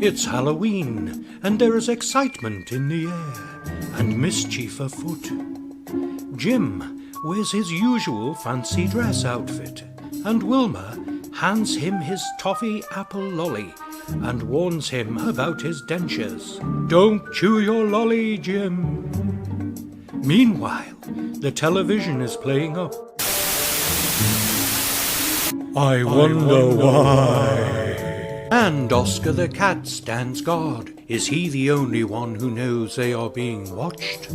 It's Halloween, and there is excitement in the air, and mischief afoot. Jim wears his usual fancy dress outfit, and Wilma hands him his toffee apple lolly, and warns him about his dentures. Don't chew your lolly, Jim. Meanwhile, the television is playing up. I wonder why. And Oscar the cat stands guard. Is he the only one who knows they are being watched?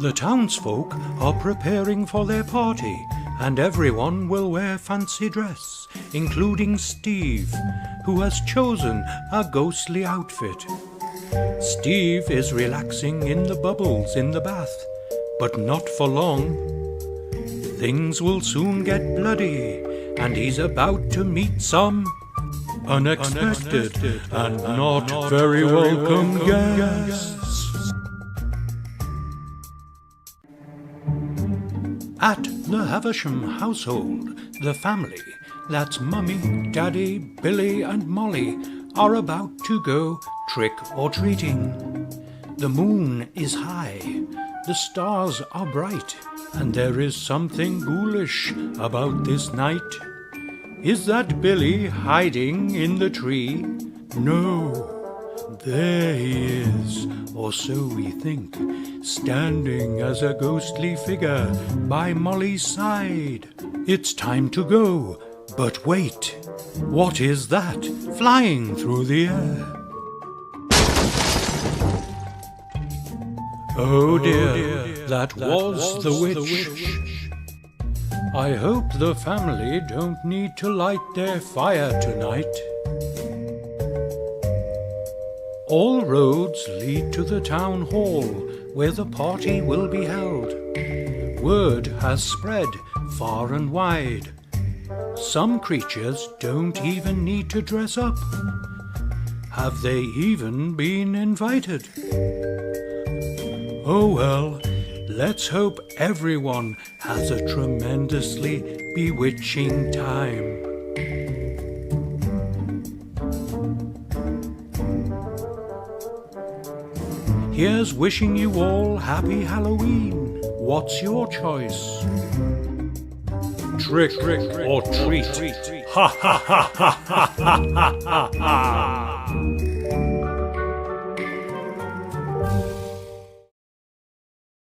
The townsfolk are preparing for their party, and everyone will wear fancy dress, including Steve, who has chosen a ghostly outfit. Steve is relaxing in the bubbles in the bath, but not for long. Things will soon get bloody, and he's about to meet some unexpected and not very welcome guests. At the Havisham household, the family, that's Mummy, Daddy, Billy and Molly, are about to go trick-or-treating. The moon is high, the stars are bright, and there is something ghoulish about this night. Is that Billy hiding in the tree? No, there he is, or so we think, standing as a ghostly figure by Molly's side. It's time to go, but wait, what is that flying through the air? Oh dear, that was the witch. I hope the family don't need to light their fire tonight. All roads lead to the town hall, where the party will be held. Word has spread far and wide. Some creatures don't even need to dress up. Have they even been invited? Oh well, let's hope everyone has a tremendously bewitching time. Here's wishing you all happy Halloween. What's your choice? Trick or treat. Ha ha ha ha ha ha ha ha.